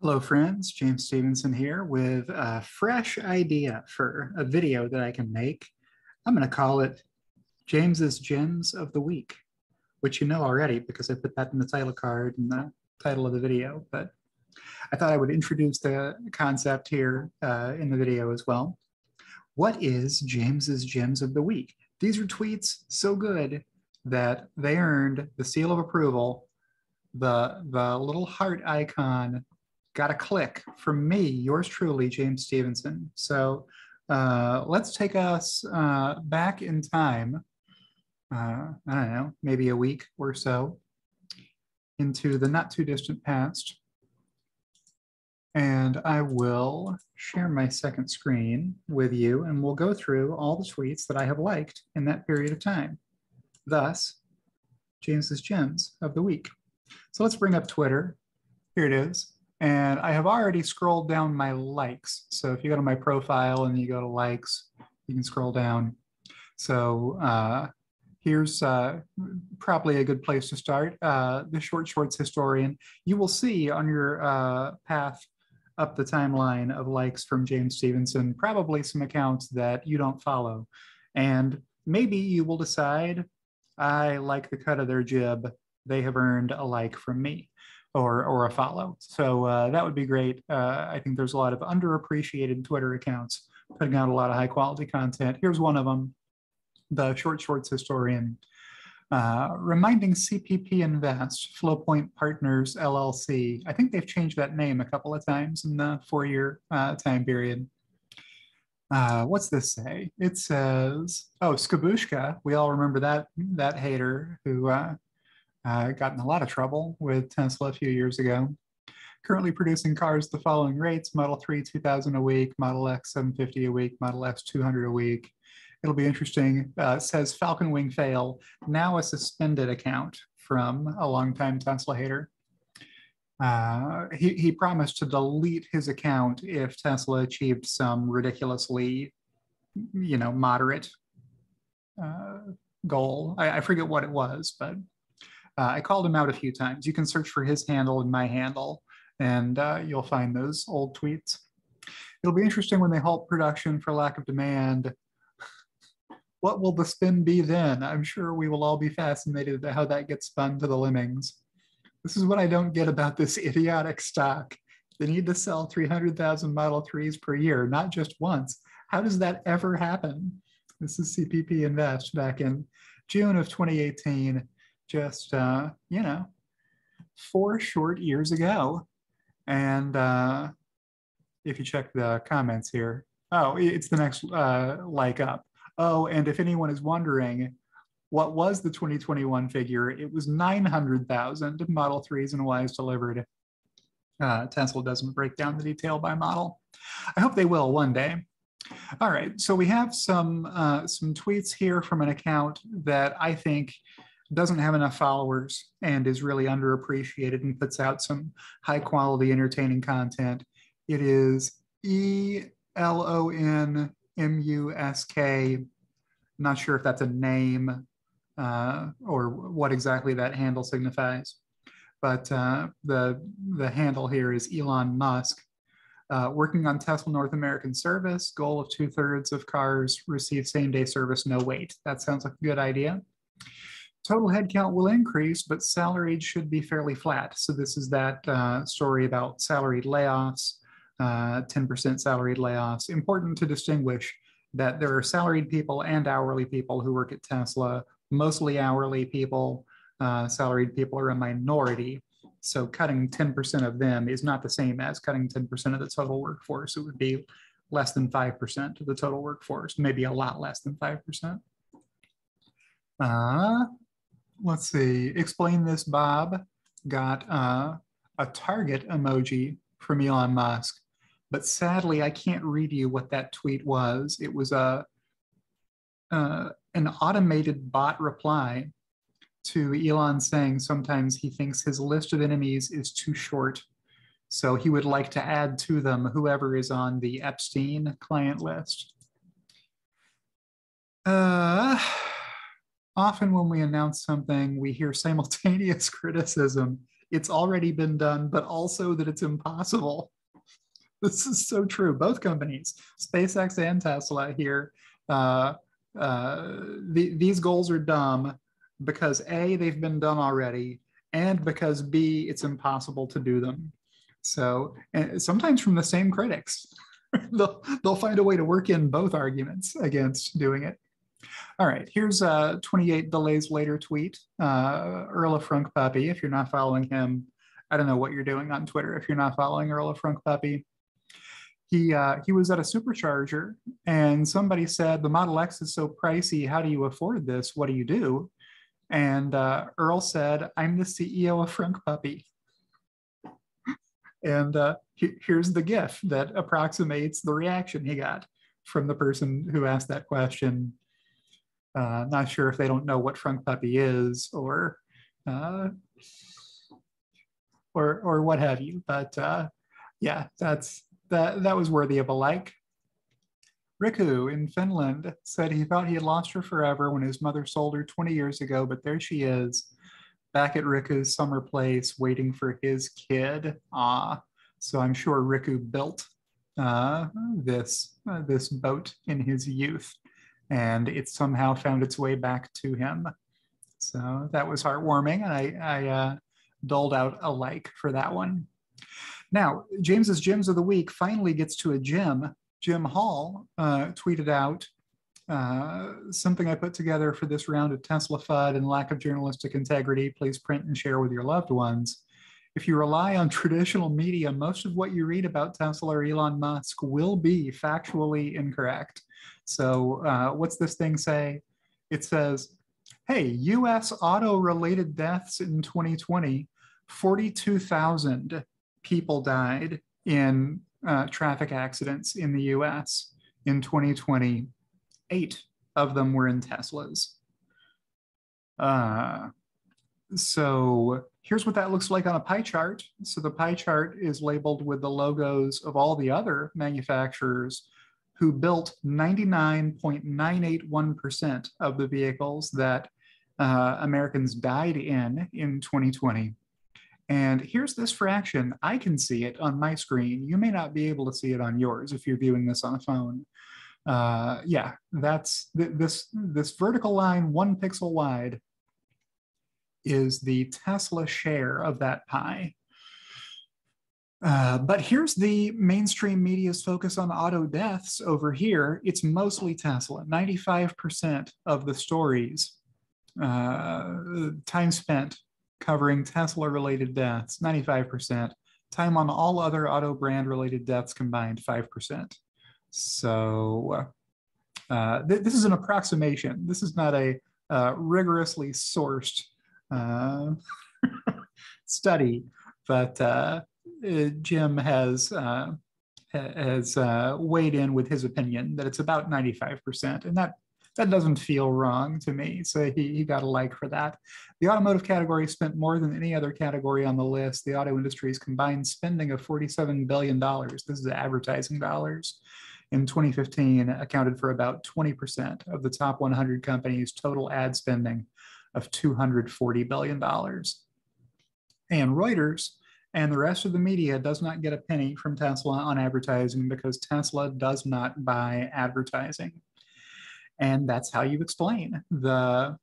Hello, friends. James Stevenson here with a fresh idea for a video that I can make. I'm going to call it James's Gems of the Week, which you know already because I put that in the title card and the title of the video. But I thought I would introduce the concept here in the video as well. What is James's Gems of the Week? These are tweets so good that they earned the seal of approval, the little heart icon got a click from me, yours truly, James Stevenson. So let's take us back in time, I don't know, maybe a week or so, into the not too distant past. And I will share my second screen with you, and we'll go through all the tweets that I have liked in that period of time. Thus, James's Gems of the Week. So let's bring up Twitter. Here it is. And I have already scrolled down my likes. So if you go to my profile and you go to likes, you can scroll down. So here's probably a good place to start. The Short Shorts historian. You will see on your path up the timeline of likes from James Stevenson, probably some accounts that you don't follow. And maybe you will decide, I like the cut of their jib. They have earned a like from me. Or a follow. So that would be great. I think there's a lot of underappreciated Twitter accounts putting out a lot of high quality content. Here's one of them, the Short Shorts historian, reminding CPP Invest, Flowpoint Partners LLC. I think they've changed that name a couple of times in the 4-year time period. What's this say? It says, oh, Skabushka. We all remember that hater who got in a lot of trouble with Tesla a few years ago. Currently producing cars the following rates: Model 3, 2,000 a week, Model X, 750 a week, Model S, 200 a week. It'll be interesting. It says Falcon Wing fail, now a suspended account from a longtime Tesla hater. He promised to delete his account if Tesla achieved some ridiculously, moderate goal. I forget what it was, but I called him out a few times. You can search for his handle and my handle, and you'll find those old tweets. It'll be interesting when they halt production for lack of demand. What will the spin be then? I'm sure we will all be fascinated at how that gets spun to the lemmings. This is what I don't get about this idiotic stock. They need to sell 300,000 Model 3s per year, not just once. How does that ever happen? This is CPP Invest back in June of 2018. Just, 4 short years ago. And if you check the comments here, oh, it's the next like up. Oh, and if anyone is wondering, what was the 2021 figure? It was 900,000 Model 3s and Ys delivered. Tesla doesn't break down the detail by model. I hope they will one day. All right, so we have some tweets here from an account that I think doesn't have enough followers and is really underappreciated and puts out some high quality, entertaining content. It is ELONMUSK. Not sure if that's a name or what exactly that handle signifies, but the handle here is Elon Musk. Working on Tesla North American service, goal of 2/3 of cars receive same-day service, no wait. That sounds like a good idea. Total headcount will increase, but salaried should be fairly flat. So this is that story about salaried layoffs, 10% salaried layoffs. Important to distinguish that there are salaried people and hourly people who work at Tesla, mostly hourly people. Salaried people are a minority. So cutting 10% of them is not the same as cutting 10% of the total workforce. It would be less than 5% of the total workforce, maybe a lot less than 5%. Let's see, explain this, Bob. Got a target emoji from Elon Musk, but sadly, I can't read you what that tweet was. It was an automated bot reply to Elon saying sometimes he thinks his list of enemies is too short. So he would like to add to them whoever is on the Epstein client list. Often when we announce something, we hear simultaneous criticism. it's already been done, but also that it's impossible. This is so true. Both companies, SpaceX and Tesla here, uh, these goals are dumb because A, they've been done already, and because B, it's impossible to do them. So sometimes from the same critics, they'll find a way to work in both arguments against doing it. All right, here's a 28 delays later tweet. Earl of Frunk Puppy, if you're not following him, I don't know what you're doing on Twitter if you're not following Earl of Frunk Puppy. He was at a supercharger and somebody said, the Model X is so pricey, how do you afford this? What do you do? And Earl said, I'm the CEO of Frunk Puppy. And here's the GIF that approximates the reaction he got from the person who asked that question. Not sure if they don't know what Frunk Puppy is or what have you, but yeah, that was worthy of a like. Riku in Finland said he thought he had lost her forever when his mother sold her 20 years ago, but there she is, back at Riku's summer place, waiting for his kid. So I'm sure Riku built this boat in his youth, and it somehow found its way back to him. So that was heartwarming, and I doled out a like for that one. Now, James's Gyms of the Week finally gets to a gym. Jim Hall tweeted out something I put together for this round of Tesla FUD and lack of journalistic integrity. Please print and share with your loved ones. If you rely on traditional media, most of what you read about Tesla or Elon Musk will be factually incorrect. So what's this thing say? It says, hey, US auto-related deaths in 2020, 42,000 people died in traffic accidents in the US in 2020. 8 of them were in Teslas. So here's what that looks like on a pie chart. So the pie chart is labeled with the logos of all the other manufacturers who built 99.981% of the vehicles that Americans died in 2020. And here's this fraction. I can see it on my screen. You may not be able to see it on yours if you're viewing this on a phone. Yeah, that's this vertical line, 1 pixel wide, is the Tesla share of that pie. But here's the mainstream media's focus on auto deaths over here. It's mostly Tesla. 95% of the stories, time spent covering Tesla-related deaths, 95%. Time on all other auto brand-related deaths combined, 5%. So this is an approximation. This is not a rigorously sourced study, but Jim has weighed in with his opinion that it's about 95%, and that doesn't feel wrong to me. So he got a like for that. The automotive category spent more than any other category on the list. The auto industry's combined spending of $47 billion, this is advertising dollars, in 2015 accounted for about 20% of the top 100 companies' total ad spending of $240 billion. And Reuters and the rest of the media does not get a penny from Tesla on advertising because Tesla does not buy advertising. And that's how you explain the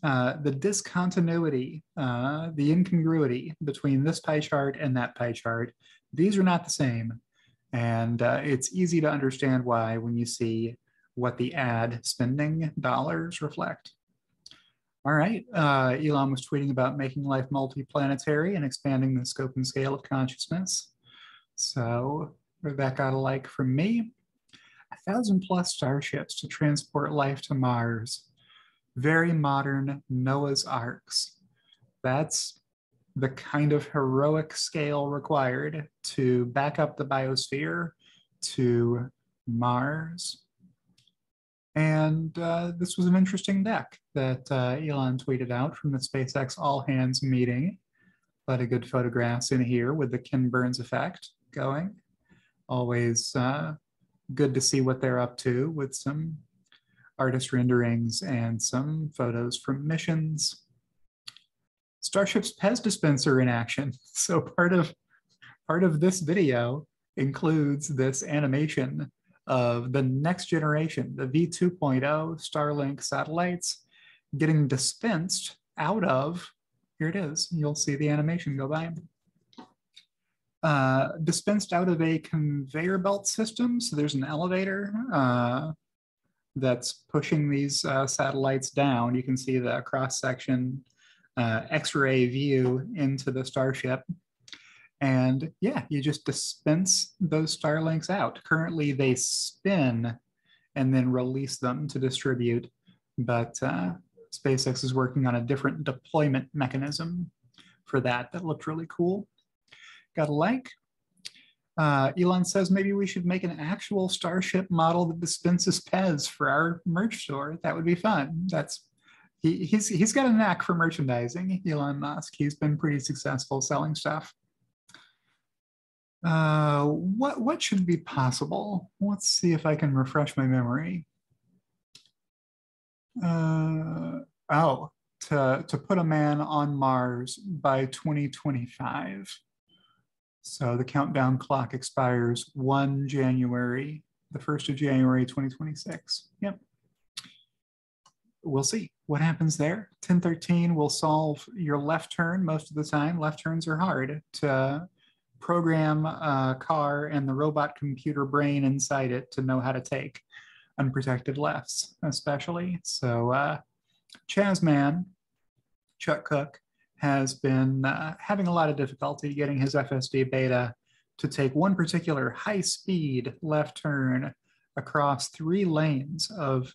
discontinuity, the incongruity between this pie chart and that pie chart. These are not the same. And it's easy to understand why when you see what the ad spending dollars reflect. All right, Elon was tweeting about making life multiplanetary and expanding the scope and scale of consciousness. So that got a like from me. 1,000+ starships to transport life to Mars. Very modern Noah's Arks. That's the kind of heroic scale required to back up the biosphere to Mars. And this was an interesting deck that Elon tweeted out from the SpaceX all hands meeting. A lot of good photographs in here with the Ken Burns effect going. Always good to see what they're up to with some artist renderings and some photos from missions. Starship's Pez dispenser in action. So part of this video includes this animation of the next generation, the V2.0 Starlink satellites getting dispensed out of, here it is, you'll see the animation go by. Dispensed out of a conveyor belt system. So there's an elevator that's pushing these satellites down. You can see the cross-section X-ray view into the Starship. And yeah, you just dispense those Starlinks out. Currently they spin and then release them to distribute, but SpaceX is working on a different deployment mechanism for that. That looked really cool. Got a like. Elon says maybe we should make an actual Starship model that dispenses Pez for our merch store. That would be fun. He's got a knack for merchandising, Elon Musk. He's been pretty successful selling stuff. What should be possible? Let's see if I can refresh my memory. To put a man on Mars by 2025. So the countdown clock expires 1 January, the 1st of January, 2026. Yep. We'll see what happens there. 1013 will solve your left turn most of the time. Left turns are hard to program a car and the robot computer brain inside it to know how to take unprotected lefts, especially. So Chazman, Chuck Cook, has been having a lot of difficulty getting his FSD beta to take one particular high-speed left turn across 3 lanes of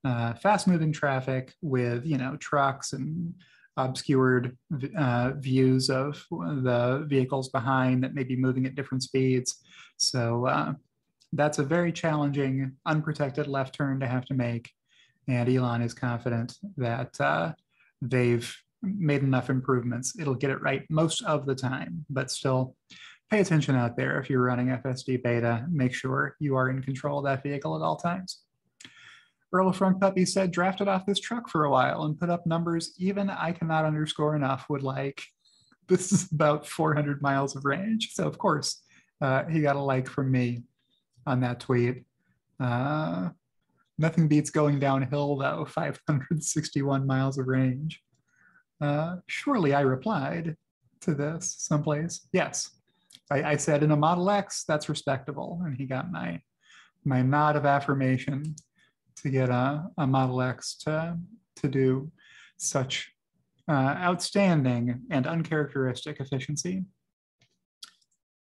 fast-moving traffic with, trucks and obscured views of the vehicles behind that may be moving at different speeds. So that's a very challenging, unprotected left turn to have to make. And Elon is confident that they've made enough improvements. It'll get it right most of the time, but still pay attention out there. If you're running FSD beta, make sure you are in control of that vehicle at all times. Earl of Front Puppy said, drafted off this truck for a while and put up numbers even I cannot underscore enough would like. This is about 400 miles of range. So of course, he got a like from me on that tweet. Nothing beats going downhill though, 561 miles of range. Surely I replied to this someplace. Yes, I said in a Model X, that's respectable. And he got my nod of affirmation to get a Model X to do such outstanding and uncharacteristic efficiency.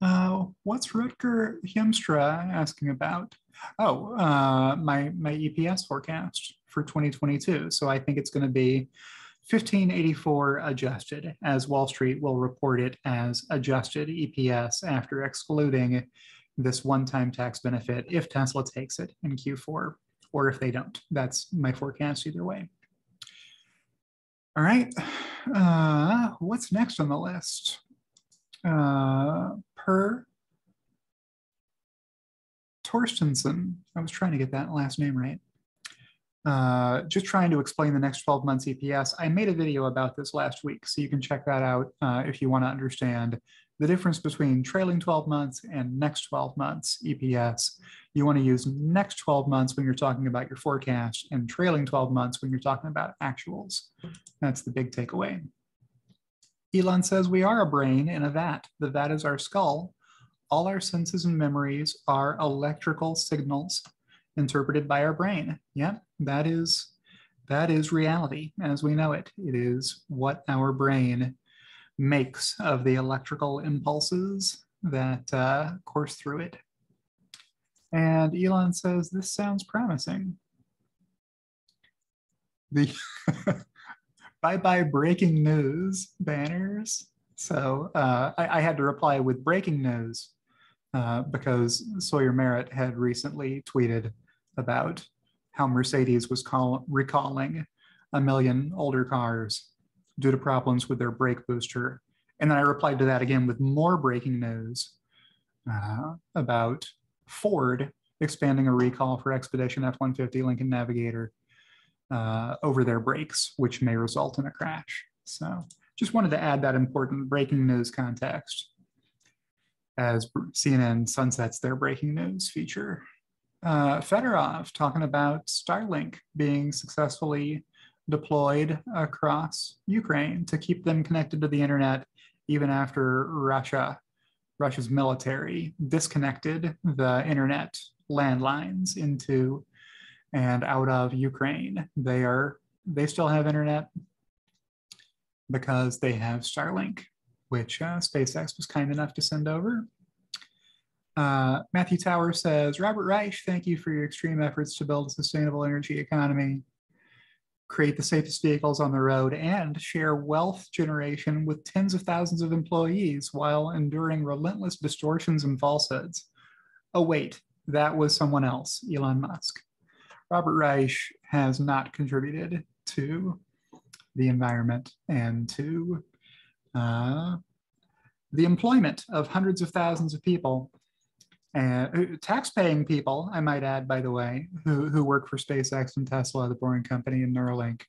What's Rutger Hemstra asking about? Oh, my EPS forecast for 2022. So I think it's going to be 1584 adjusted, as Wall Street will report it as adjusted EPS after excluding this one-time tax benefit if Tesla takes it in Q4 or if they don't. That's my forecast either way. All right, what's next on the list? Per Torstensen, I was trying to get that last name right. Just trying to explain the next 12 months EPS. I made a video about this last week, so you can check that out if you want to understand the difference between trailing 12 months and next 12 months EPS. You want to use next 12 months when you're talking about your forecast and trailing 12 months when you're talking about actuals. That's the big takeaway. Elon says we are a brain in a vat. The vat is our skull. All our senses and memories are electrical signals interpreted by our brain. Yeah, that is reality as we know it. It is what our brain makes of the electrical impulses that course through it. And Elon says, this sounds promising. The bye-bye breaking news banners. So I had to reply with breaking news because Sawyer Merritt had recently tweeted about how Mercedes was recalling 1 million older cars due to problems with their brake booster. And then I replied to that again with more breaking news about Ford expanding a recall for Expedition F-150 Lincoln Navigator over their brakes, which may result in a crash. So Just wanted to add that important breaking news context as CNN sunsets their breaking news feature. Fedorov talking about Starlink being successfully deployed across Ukraine to keep them connected to the internet even after Russia's military disconnected the internet landlines into and out of Ukraine. They still have internet because they have Starlink, which SpaceX was kind enough to send over. Matthew Tower says, Robert Reich, thank you for your extreme efforts to build a sustainable energy economy, create the safest vehicles on the road, and share wealth generation with tens of thousands of employees while enduring relentless distortions and falsehoods. Oh, wait, that was someone else, Elon Musk. Robert Reich has not contributed to the environment and to the employment of hundreds of thousands of people, and tax-paying people, I might add, by the way, who work for SpaceX and Tesla, the Boring Company, and Neuralink.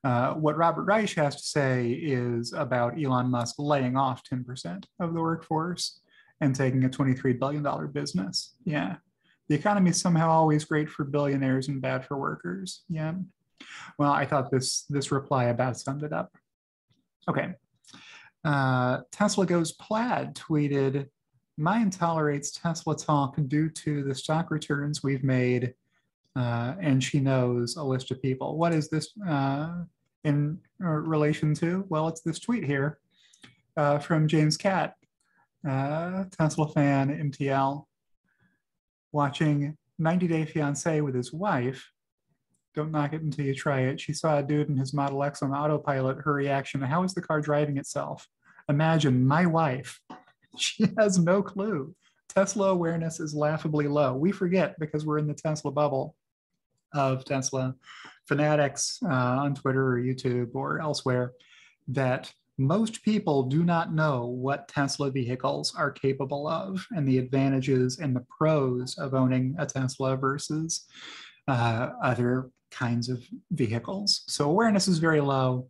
What Robert Reich has to say is about Elon Musk laying off 10% of the workforce and taking a $23 billion business. Yeah. The economy is somehow always great for billionaires and bad for workers. Yeah. Well, I thought this reply about summed it up. Okay. Tesla Goes Plaid tweeted, Mayan tolerates Tesla talk due to the stock returns we've made, and she knows a list of people. What is this in relation to? Well, it's this tweet here from James Catt, Tesla fan, MTL, watching 90 Day Fiancé with his wife. Don't knock it until you try it. She saw a dude in his Model X on autopilot. Her reaction, how is the car driving itself? Imagine my wife. She has no clue. Tesla awareness is laughably low. We forget because we're in the Tesla bubble of Tesla fanatics on Twitter or YouTube or elsewhere that most people do not know what Tesla vehicles are capable of and the advantages and the pros of owning a Tesla versus other kinds of vehicles. So awareness is very low,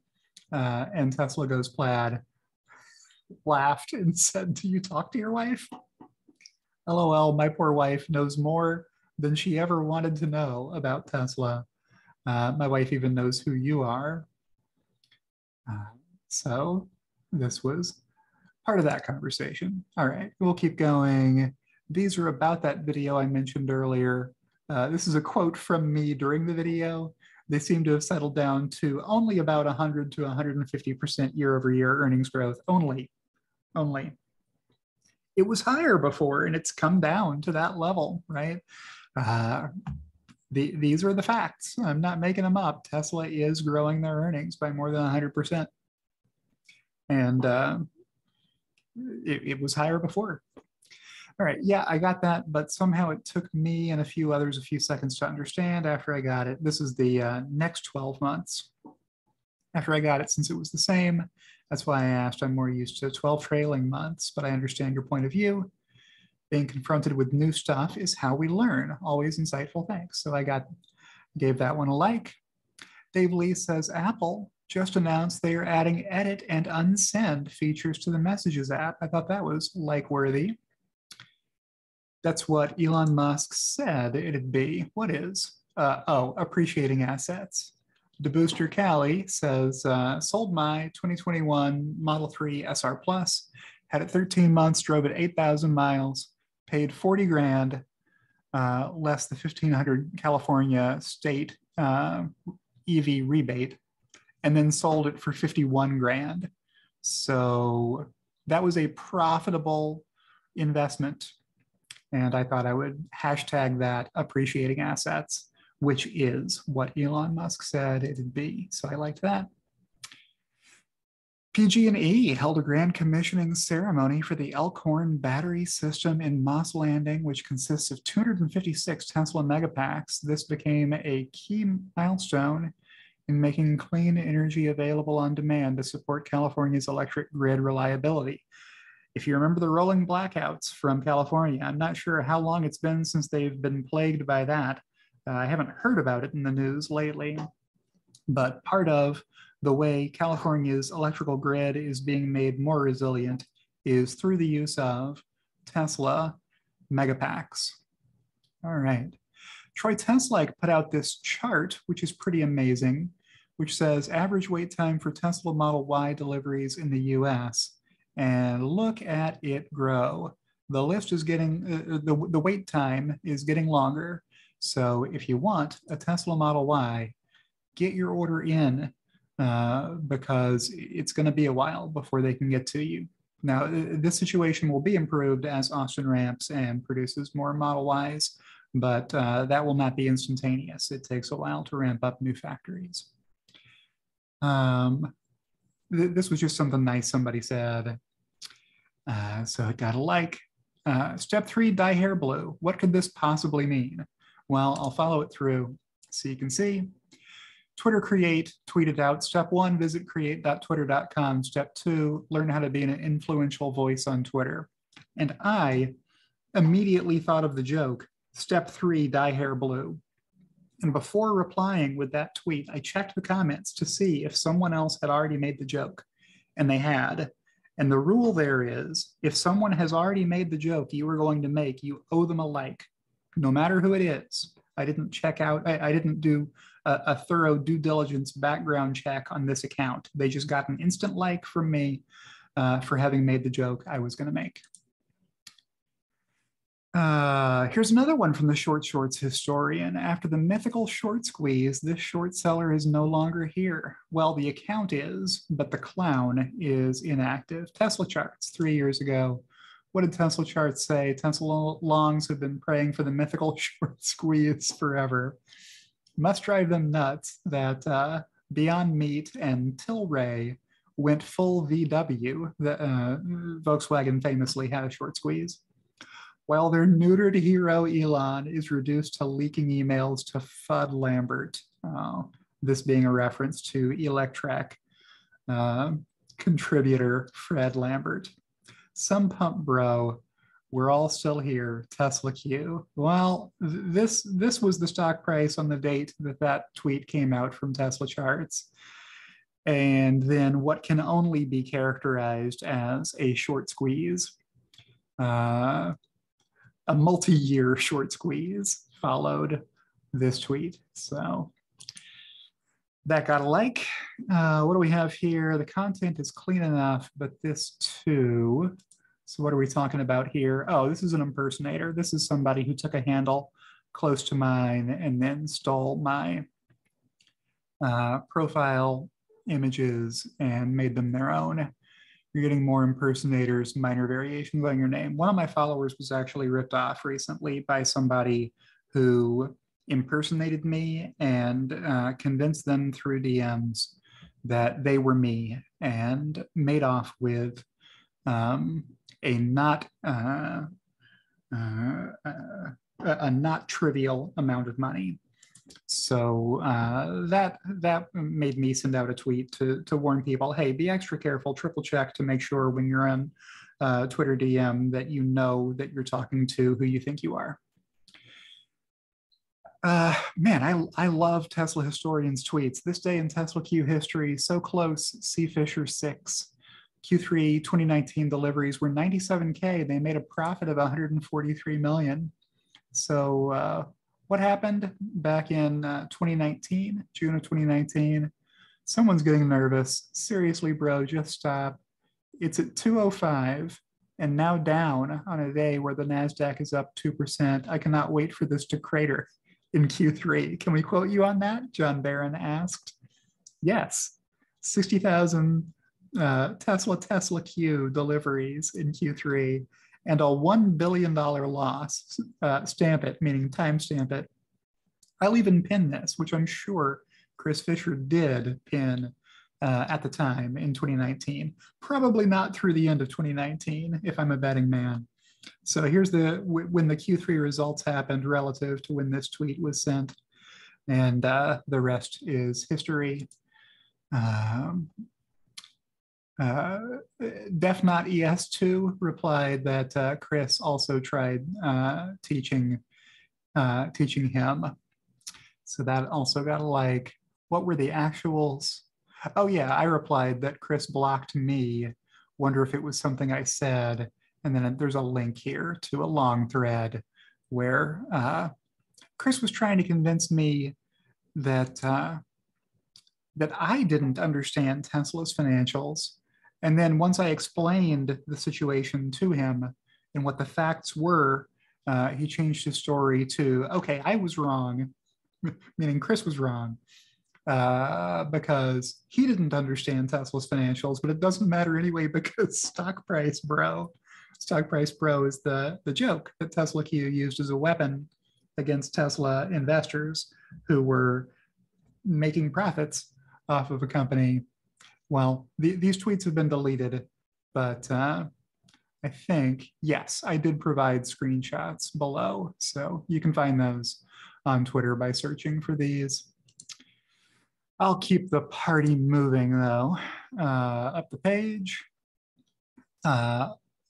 and Tesla Goes Plaid laughed and said, do you talk to your wife? LOL, my poor wife knows more than she ever wanted to know about Tesla. My wife even knows who you are. So this was part of that conversation. All right, we'll keep going. These are about that video I mentioned earlier. This is a quote from me during the video. They seem to have settled down to only about 100 to 150% year-over-year earnings growth, only. It was higher before and it's come down to that level, right? These are the facts. I'm not making them up. Tesla is growing their earnings by more than 100%. And it was higher before. All right, yeah, I got that, but somehow it took me and a few others a few seconds to understand after I got it. This is the next 12 months after I got it, since it was the same. That's why I asked. I'm more used to 12 trailing months, but I understand your point of view. Being confronted with new stuff is how we learn. Always insightful, thanks. So I gave that one a like. Dave Lee says, Apple just announced they are adding edit and unsend features to the Messages app. I thought that was like-worthy. That's what Elon Musk said it'd be. What is? Appreciating assets. DeBooster Cali says, sold my 2021 Model 3 SR Plus, had it 13 months, drove it 8,000 miles, paid 40 grand, less the 1,500 California state EV rebate, and then sold it for 51 grand. So that was a profitable investment. And I thought I would hashtag that appreciating assets, which is what Elon Musk said it'd be. So I liked that. PG&E held a grand commissioning ceremony for the Elkhorn battery system in Moss Landing, which consists of 256 Tesla megapacks. This became a key milestone in making clean energy available on demand to support California's electric grid reliability. If you remember the rolling blackouts from California, I'm not sure how long it's been since they've been plagued by that. I haven't heard about it in the news lately, but part of The way California's electrical grid is being made more resilient is through the use of Tesla megapacks. All right. Troy Tesla put out this chart, which is pretty amazing, which says average wait time for Tesla Model Y deliveries in the US. And look at it grow. The list is getting, the wait time is getting longer. So if you want a Tesla Model Y, get your order in because it's going to be a while before they can get to you. Now, this situation will be improved as Austin ramps and produces more Model Ys, but that will not be instantaneous. It takes a while to ramp up new factories. This was just something nice somebody said. So I got a like. Step 3, dye hair blue. What could this possibly mean? Well, I'll follow it through so you can see. Twitter Create tweeted out, step 1, visit create.twitter.com. Step 2, learn how to be an influential voice on Twitter. And I immediately thought of the joke, step 3, dye hair blue. And before replying with that tweet, I checked the comments to see if someone else had already made the joke. And they had. And the rule there is, if someone has already made the joke you were going to make, you owe them a like, no matter who it is. I didn't check out, I didn't do a thorough due diligence background check on this account. They just got an instant like from me for having made the joke I was going to make. Here's another one from the Short Shorts historian. After the mythical short squeeze, this short seller is no longer here. Well, the account is, but the clown is inactive. Tesla charts 3 years ago. What did Tesla charts say? Tesla longs have been praying for the mythical short squeeze forever. Must drive them nuts that Beyond Meat and Tilray went full VW. Volkswagen famously had a short squeeze. While their neutered hero Elon is reduced to leaking emails to Fudd Lambert, this being a reference to Electrek contributor Fred Lambert. Some pump bro, we're all still here, Tesla Q. Well, this was the stock price on the date that tweet came out from Tesla charts. And then what can only be characterized as a short squeeze. A multi-year short squeeze followed this tweet. So that got a like. What do we have here? The content is clean enough, but this too. So what are we talking about here? Oh, this is an impersonator. This is somebody who took a handle close to mine and then stole my profile images and made them their own. You're getting more impersonators, minor variations on your name. One of my followers was actually ripped off recently by somebody who impersonated me and convinced them through DMs that they were me and made off with a not trivial amount of money. So that made me send out a tweet to warn people, hey, be extra careful, triple check to make sure when you're on Twitter DM that you know that you're talking to who you think you are. Man, I love Tesla historians' tweets. This day in Tesla Q history, so close, C. Fisher 6. Q3 2019 deliveries were 97K. They made a profit of 143 million. So what happened back in 2019, June of 2019? Someone's getting nervous. Seriously, bro, just stop. It's at 205 and now down on a day where the NASDAQ is up 2%. I cannot wait for this to crater in Q3. Can we quote you on that? John Barron asked. Yes, 60,000 Tesla Q deliveries in Q3 and a $1 billion loss. Stamp it, meaning timestamp it. I'll even pin this, which I'm sure Chris Fisher did pin at the time in 2019. Probably not through the end of 2019, if I'm a betting man. So here's when the Q3 results happened relative to when this tweet was sent. And the rest is history. DefNot ES2 replied that Chris also tried teaching him. So that also got a like. What were the actuals? Oh yeah, I replied that Chris blocked me. Wonder if it was something I said. And then there's a link here to a long thread where Chris was trying to convince me that that I didn't understand Tesla's financials. And then once I explained the situation to him and what the facts were, he changed his story to, okay, I was wrong, meaning Chris was wrong, because he didn't understand Tesla's financials, but it doesn't matter anyway because stock price bro is the joke that Tesla Q used as a weapon against Tesla investors who were making profits off of a company. Well, these tweets have been deleted, but I think, yes, I did provide screenshots below. So you can find those on Twitter by searching for these. I'll keep the party moving though. Up the page.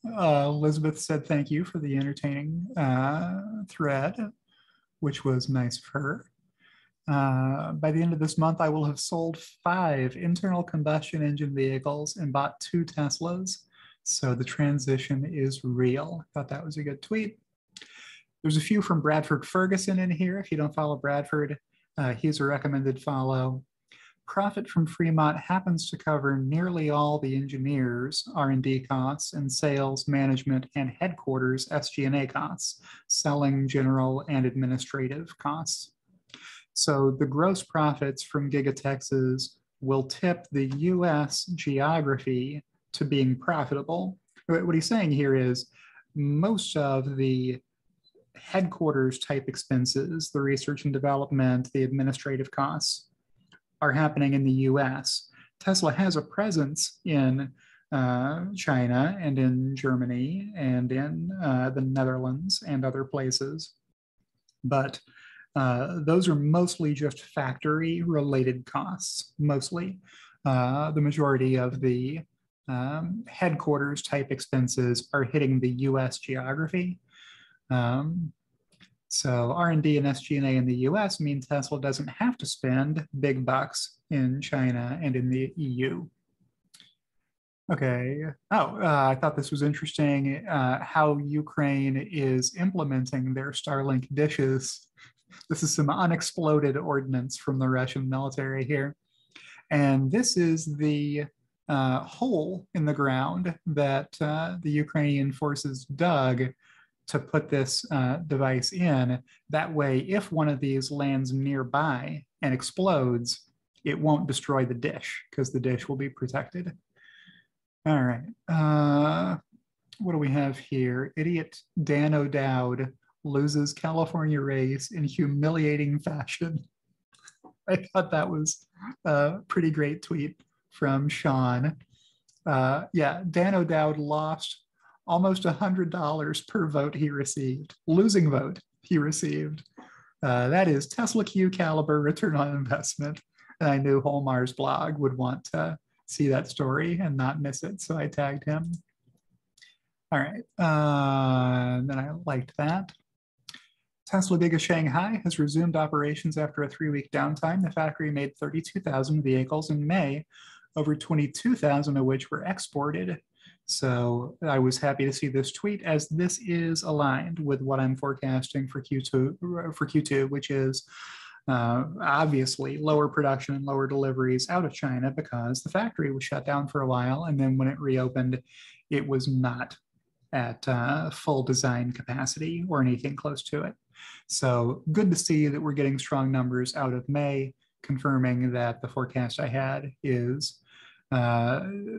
Elizabeth said thank you for the entertaining thread, which was nice of her. By the end of this month, I will have sold 5 internal combustion engine vehicles and bought 2 Teslas. So the transition is real. I thought that was a good tweet. There's a few from Bradford Ferguson in here. If you don't follow Bradford, he's a recommended follow. Profit from Fremont happens to cover nearly all the engineers, R&D costs, and sales, management, and headquarters SG&A costs, selling, general, and administrative costs. So the gross profits from Gigatexes will tip the US geography to being profitable. What he's saying here is most of the headquarters type expenses, the research and development, the administrative costs, are happening in the US. Tesla has a presence in China and in Germany and in the Netherlands and other places. But those are mostly just factory related costs, mostly. The majority of the headquarters type expenses are hitting the US geography. So R&D and SG&A in the US mean Tesla doesn't have to spend big bucks in China and in the EU. Okay. Oh, I thought this was interesting, how Ukraine is implementing their Starlink dishes. This is some unexploded ordnance from the Russian military here. And this is the hole in the ground that the Ukrainian forces dug to put this device in. That way, if one of these lands nearby and explodes, it won't destroy the dish because the dish will be protected. All right. What do we have here? Idiot Dan O'Dowd loses California race in humiliating fashion. I thought that was a pretty great tweet from Sean. Yeah, Dan O'Dowd lost almost $100 per vote he received, losing vote he received. That is Tesla Q caliber return on investment. And I knew Holmar's blog would want to see that story and not miss it, so I tagged him. All right, then I liked that. Tesla Giga Shanghai has resumed operations after a 3-week downtime. The factory made 32,000 vehicles in May, over 22,000 of which were exported. So I was happy to see this tweet, as this is aligned with what I'm forecasting for Q2, which is obviously lower production and lower deliveries out of China because the factory was shut down for a while. And then when it reopened, it was not at full design capacity or anything close to it. So good to see that we're getting strong numbers out of May, confirming that the forecast I had is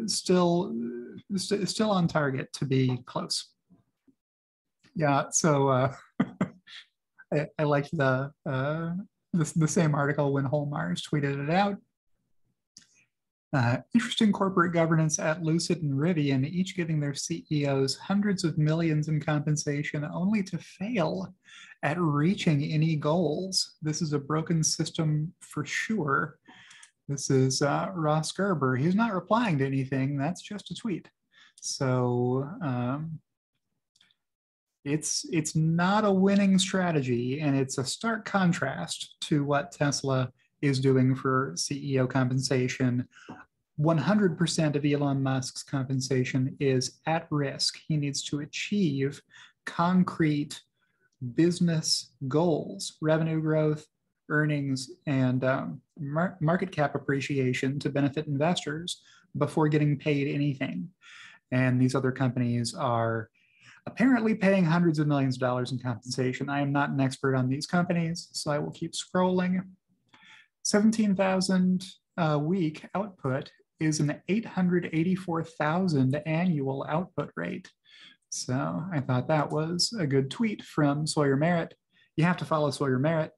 still on target to be close. Yeah, so I liked the same article when Holmars tweeted it out. Interesting corporate governance at Lucid and Rivian, each giving their CEOs hundreds of millions in compensation only to fail at reaching any goals. This is a broken system for sure. This is Ross Gerber. He's not replying to anything. That's just a tweet. So it's not a winning strategy, and it's a stark contrast to what Tesla is doing for CEO compensation. 100% of Elon Musk's compensation is at risk. He needs to achieve concrete business goals, revenue growth, earnings, and market cap appreciation to benefit investors before getting paid anything. And these other companies are apparently paying hundreds of millions of dollars in compensation. I am not an expert on these companies, so I will keep scrolling. 17,000 a week output is an 884,000 annual output rate. So I thought that was a good tweet from Sawyer Merritt. You have to follow Sawyer Merritt.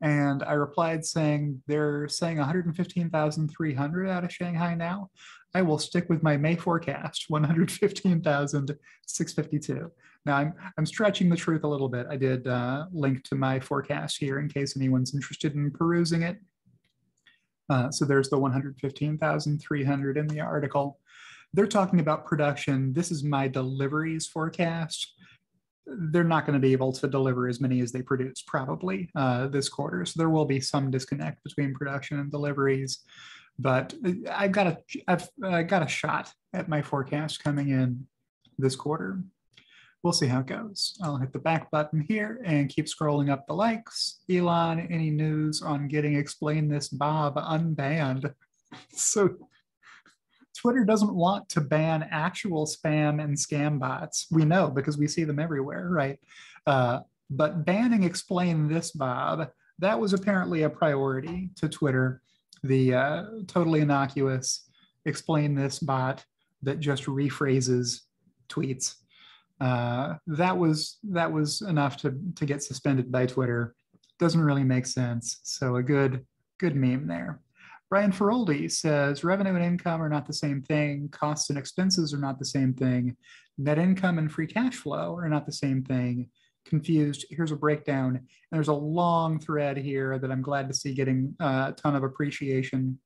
And I replied saying they're saying 115,300 out of Shanghai now. I will stick with my May forecast, 115,652. Now I'm stretching the truth a little bit. I did link to my forecast here in case anyone's interested in perusing it. So there's the 115,300 in the article. They're talking about production. This is my deliveries forecast. They're not going to be able to deliver as many as they produce probably this quarter. So there will be some disconnect between production and deliveries. But I've got a shot at my forecast coming in this quarter. We'll see how it goes. I'll hit the back button here and keep scrolling up the likes. Elon, any news on getting Explain This Bob unbanned? So Twitter doesn't want to ban actual spam and scam bots. We know because we see them everywhere, right? But banning Explain This Bob, that was apparently a priority to Twitter. The totally innocuous Explain This bot that just rephrases tweets. That was enough to get suspended by Twitter. Doesn't really make sense. So a good meme there. Brian Feroldi says revenue and income are not the same thing. Costs and expenses are not the same thing. Net income and free cash flow are not the same thing. Confused. Here's a breakdown. And there's a long thread here that I'm glad to see getting a ton of appreciation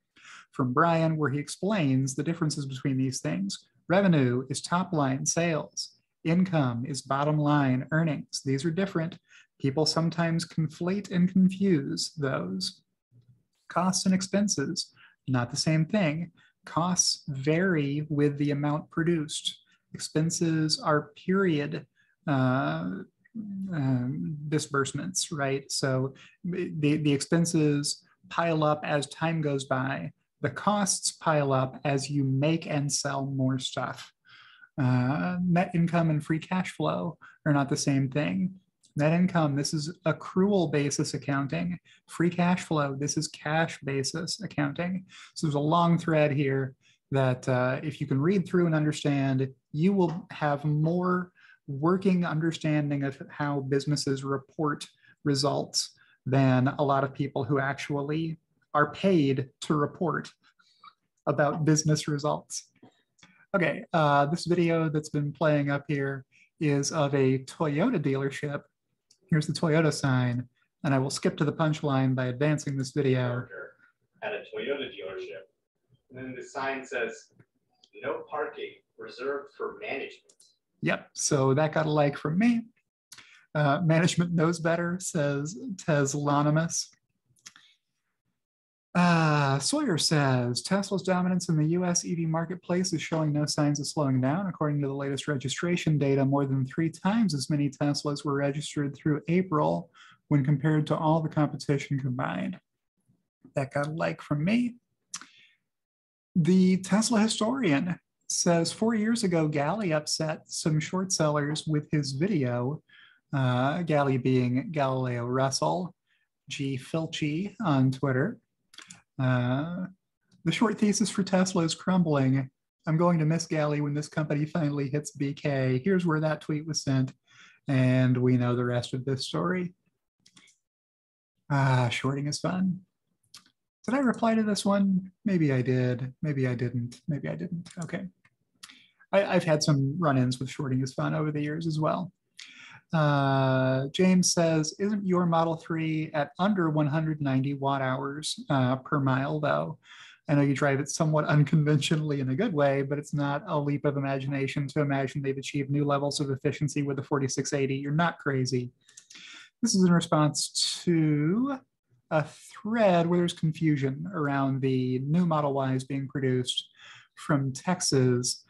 from Brian, where he explains the differences between these things. Revenue is top line sales. Income is bottom line earnings. These are different. People sometimes conflate and confuse those. Costs and expenses, not the same thing. Costs vary with the amount produced. Expenses are period disbursements, right? So the expenses pile up as time goes by. The costs pile up as you make and sell more stuff. Net income and free cash flow are not the same thing. Net income, this is accrual basis accounting. Free cash flow, this is cash basis accounting. So there's a long thread here that if you can read through and understand, you will have more working understanding of how businesses report results than a lot of people who actually are paid to report about business results. Okay, this video that's been playing up here is of a Toyota dealership. Here's the Toyota sign, and I will skip to the punchline by advancing this video. At a Toyota dealership, and then the sign says, "No parking, reserved for management." Yep, so that got a like from me. Management knows better, says Teslonymous. Sawyer says, Tesla's dominance in the US EV marketplace is showing no signs of slowing down. According to the latest registration data, more than 3 times as many Teslas were registered through April when compared to all the competition combined. That got a like from me. The Tesla historian says 4 years ago, Galley upset some short sellers with his video, Galley being Galileo Russell, G. Filchi on Twitter. The short thesis for Tesla is crumbling. I'm going to miss Galley when this company finally hits BK. Here's where that tweet was sent, and we know the rest of this story. Shorting is fun. Did I reply to this one? Maybe I did. Maybe I didn't. Maybe I didn't. Okay. I've had some run-ins with shorting is fun over the years as well. James says, isn't your Model 3 at under 190 watt hours per mile though? I know you drive it somewhat unconventionally in a good way, but it's not a leap of imagination to imagine they've achieved new levels of efficiency with the 4680. You're not crazy. This is in response to a thread where there's confusion around the new Model Ys being produced from Texas.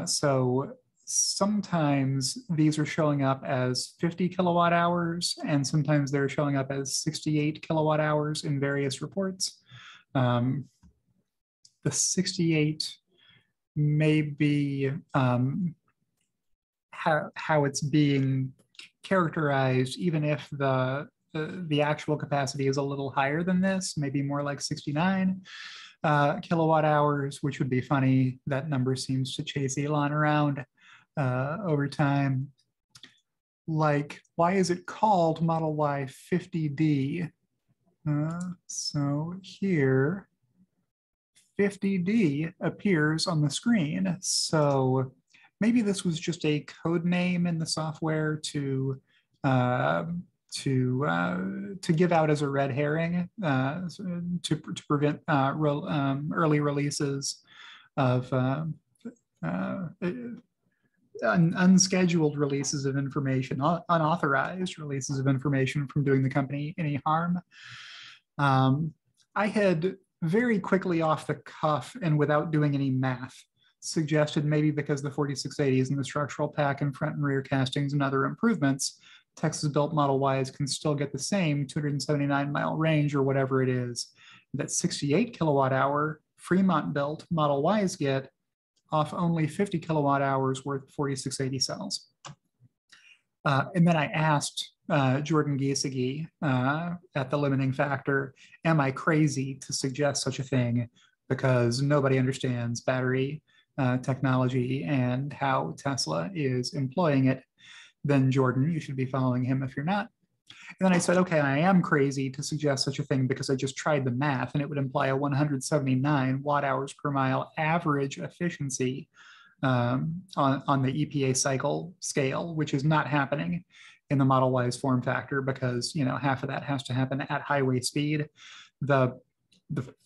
So sometimes these are showing up as 50 kilowatt hours, and sometimes they're showing up as 68 kilowatt hours in various reports. The 68 may be how it's being characterized, even if the actual capacity is a little higher than this, maybe more like 69 kilowatt hours, which would be funny. That number seems to chase Elon around over time. Like, why is it called Model Y 50D? So here, 50D appears on the screen. So maybe this was just a code name in the software to give out as a red herring to prevent early releases of unscheduled releases of information, unauthorized releases of information from doing the company any harm. I had very quickly off the cuff and without doing any math suggested maybe because the 4680s and the structural pack and front and rear castings and other improvements, Texas-built Model Ys can still get the same 279-mile range or whatever it is that 68 kilowatt hour Fremont-built Model Ys get off only 50 kilowatt hours worth of 4680 cells. And then I asked Jordan Giesecke at the limiting factor, am I crazy to suggest such a thing because nobody understands battery technology and how Tesla is employing it? Then Jordan, you should be following him if you're not. And then I said, okay, I am crazy to suggest such a thing because I just tried the math and it would imply a 179 watt hours per mile average efficiency on the EPA cycle scale, which is not happening in the Model Y's form factor because, you know, half of that has to happen at highway speed. The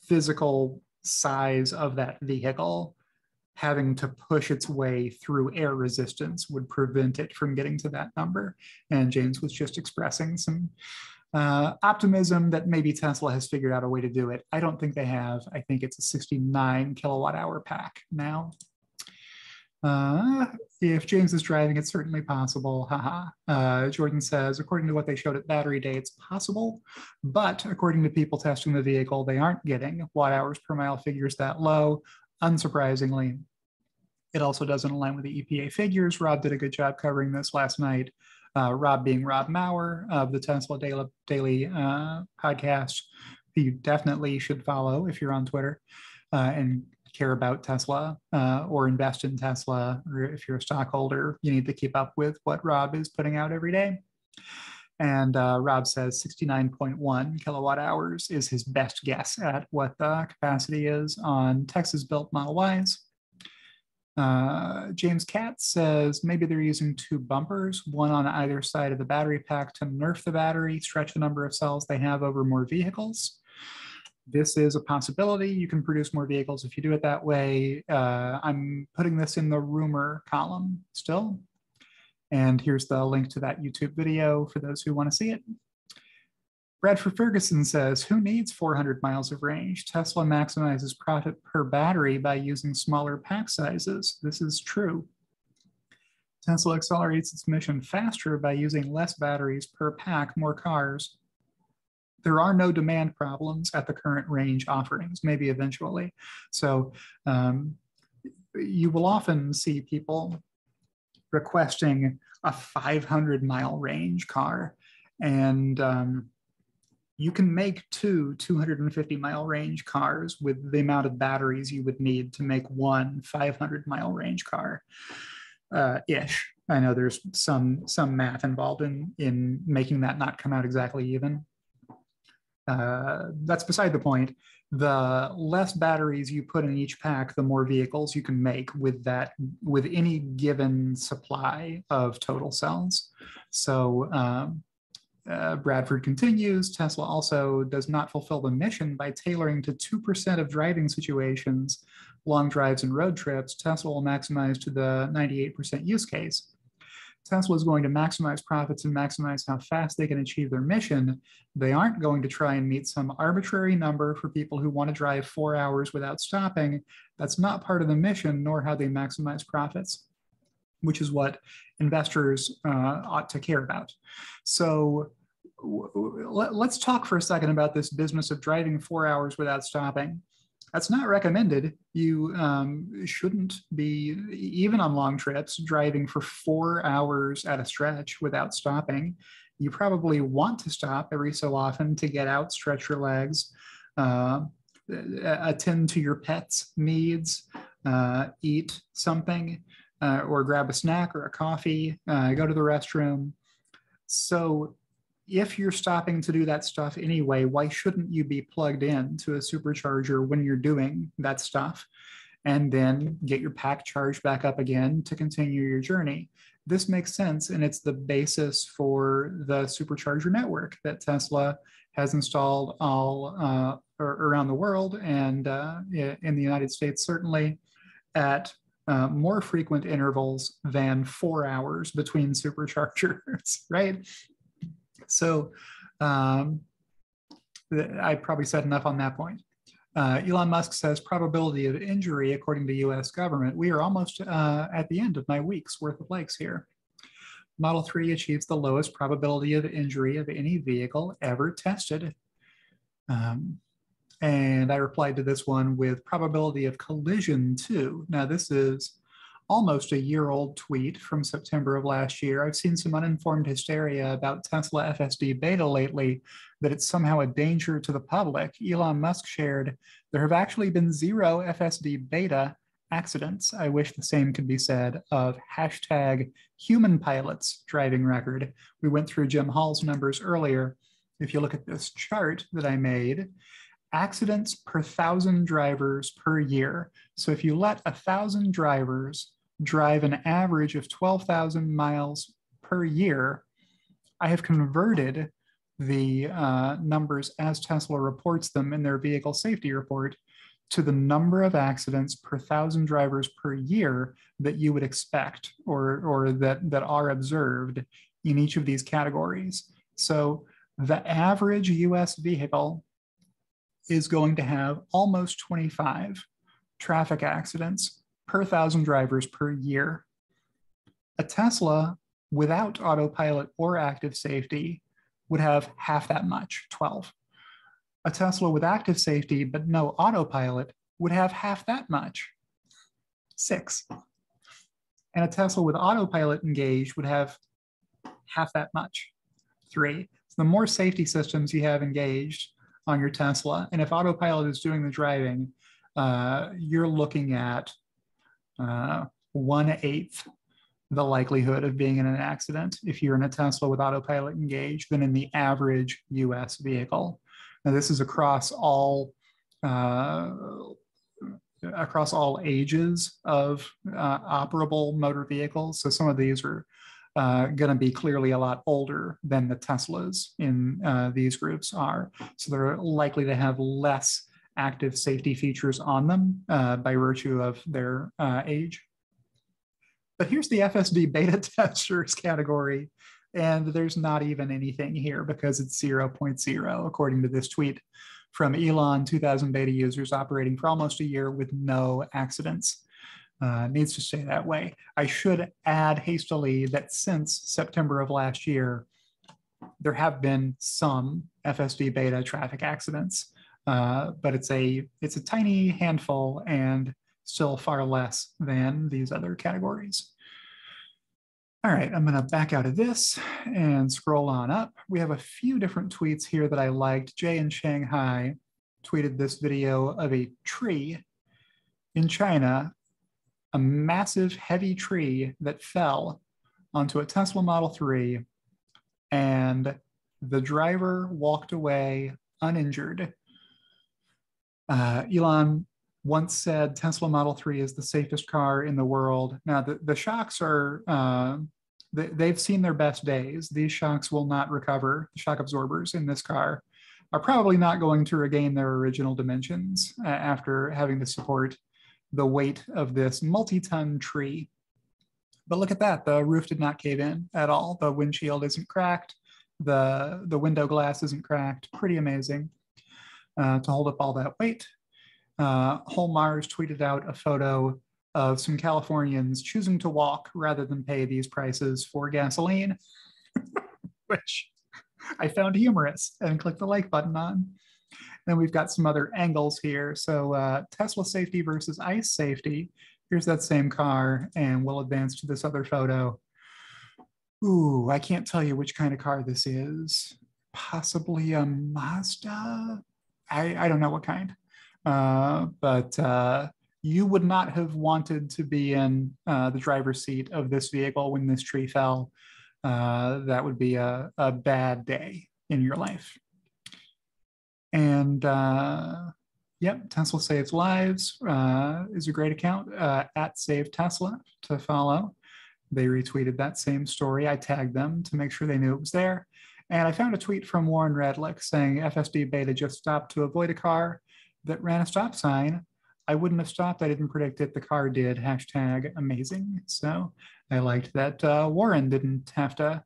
physical size of that vehicle having to push its way through air resistance would prevent it from getting to that number. And James was just expressing some optimism that maybe Tesla has figured out a way to do it. I don't think they have. I think it's a 69 kilowatt hour pack now. If James is driving, it's certainly possible. Haha. Jordan says, according to what they showed at Battery Day, it's possible, but according to people testing the vehicle, they aren't getting watt hours per mile figures that low. Unsurprisingly, it also doesn't align with the EPA figures. Rob did a good job covering this last night. Rob being Rob Maurer of the Tesla Daily podcast, who you definitely should follow if you're on Twitter and care about Tesla or invest in Tesla, or if you're a stockholder, you need to keep up with what Rob is putting out every day. And Rob says 69.1 kilowatt hours is his best guess at what the capacity is on Texas-built Model Ys. James Katz says maybe they're using two bumpers, one on either side of the battery pack to nerf the battery, stretch the number of cells they have over more vehicles. This is a possibility. You can produce more vehicles if you do it that way. I'm putting this in the rumor column still. And here's the link to that YouTube video for those who want to see it. Bradford Ferguson says, who needs 400 miles of range? Tesla maximizes profit per battery by using smaller pack sizes. This is true. Tesla accelerates its mission faster by using less batteries per pack, more cars. There are no demand problems at the current range offerings, maybe eventually. So you will often see people requesting a 500-mile range car, and you can make two 250-mile range cars with the amount of batteries you would need to make one 500-mile range car ish. I know there's some math involved in making that not come out exactly even. That's beside the point. The less batteries you put in each pack, the more vehicles you can make with any given supply of total cells. So Bradford continues, Tesla also does not fulfill the mission by tailoring to 2% of driving situations, long drives and road trips. Tesla will maximize to the 98% use case. Tesla is going to maximize profits and maximize how fast they can achieve their mission. They aren't going to try and meet some arbitrary number for people who want to drive 4 hours without stopping. That's not part of the mission, nor how they maximize profits, which is what investors ought to care about. So let's talk for a second about this business of driving 4 hours without stopping. That's not recommended. You shouldn't be, even on long trips, driving for 4 hours at a stretch without stopping. You probably want to stop every so often to get out, stretch your legs, attend to your pet's needs, eat something, or grab a snack or a coffee, go to the restroom. So if you're stopping to do that stuff anyway, why shouldn't you be plugged in to a supercharger when you're doing that stuff and then get your pack charged back up again to continue your journey? This makes sense, and it's the basis for the supercharger network that Tesla has installed all around the world and in the United States, certainly at more frequent intervals than 4 hours between superchargers, right? So I probably said enough on that point. Elon Musk says probability of injury according to US government. We are almost at the end of my week's worth of likes here. Model 3 achieves the lowest probability of injury of any vehicle ever tested. And I replied to this one with probability of collision too. Now this is almost a year-old tweet from September of last year. I've seen some uninformed hysteria about Tesla FSD beta lately, that it's somehow a danger to the public. Elon Musk shared, there have actually been 0 FSD beta accidents. I wish the same could be said of hashtag human pilots driving record. We went through Jim Hall's numbers earlier. If you look at this chart that I made, accidents per 1,000 drivers per year. So if you let 1,000 drivers drive an average of 12,000 miles per year, I have converted the numbers as Tesla reports them in their vehicle safety report to the number of accidents per 1,000 drivers per year that you would expect or that are observed in each of these categories. So the average US vehicle is going to have almost 25 traffic accidents per 1,000 drivers per year. A Tesla without autopilot or active safety would have half that much, 12. A Tesla with active safety but no autopilot would have half that much, 6. And a Tesla with autopilot engaged would have half that much, 3. So the more safety systems you have engaged on your Tesla, and if autopilot is doing the driving, you're looking at 1/8 the likelihood of being in an accident if you're in a Tesla with autopilot engaged than in the average US vehicle. Now this is across all ages of operable motor vehicles. So some of these are going to be clearly a lot older than the Teslas in these groups are. So they're likely to have less active safety features on them by virtue of their age. But here's the FSD beta testers category, and there's not even anything here because it's 0.0 according to this tweet from Elon. 2,000 beta users operating for almost a year with no accidents. Needs to stay that way. I should add hastily that since September of last year, there have been some FSD beta traffic accidents, but it's a tiny handful and still far less than these other categories. All right, I'm gonna back out of this and scroll on up. We have a few different tweets here that I liked. Jay in Shanghai tweeted this video of a tree in China, a massive heavy tree that fell onto a Tesla Model 3, and the driver walked away uninjured. Elon once said Tesla Model 3 is the safest car in the world. Now the shocks are, they've seen their best days. These shocks will not recover. The shock absorbers in this car are probably not going to regain their original dimensions after having to support the weight of this multi-ton tree. But look at that, the roof did not cave in at all. The windshield isn't cracked. The window glass isn't cracked. Pretty amazing to hold up all that weight. Whole Mars tweeted out a photo of some Californians choosing to walk rather than pay these prices for gasoline, which I found humorous and clicked the like button on. Then we've got some other angles here. So Tesla safety versus ICE safety. Here's that same car, and we'll advance to this other photo. Ooh, I can't tell you which kind of car this is. Possibly a Mazda? I don't know what kind. But you would not have wanted to be in the driver's seat of this vehicle when this tree fell. That would be a bad day in your life. And yep, Tesla Saves Lives is a great account, at Save Tesla to follow. They retweeted that same story. I tagged them to make sure they knew it was there. And I found a tweet from Warren Redlick saying FSD beta just stopped to avoid a car that ran a stop sign. I wouldn't have stopped. I didn't predict it. The car did. Hashtag amazing. So I liked that Warren didn't have to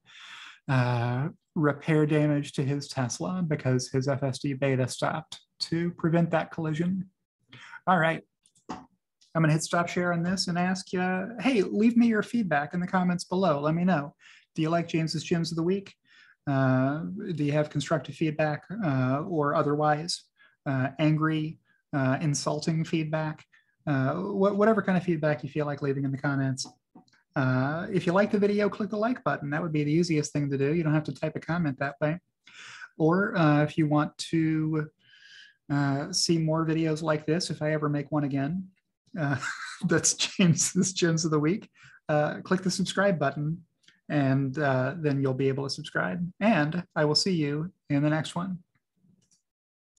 repair damage to his Tesla because his FSD beta stopped to prevent that collision. All right. I'm going to hit stop share on this and ask you, hey, leave me your feedback in the comments below. Let me know. Do you like James's Gems of the Week? Do you have constructive feedback or otherwise? Angry, insulting feedback? Whatever kind of feedback you feel like leaving in the comments. If you like the video, click the like button. That would be the easiest thing to do. You don't have to type a comment that way. Or if you want to see more videos like this, if I ever make one again, that's James's Gems of the Week, click the subscribe button, and then you'll be able to subscribe. And I will see you in the next one.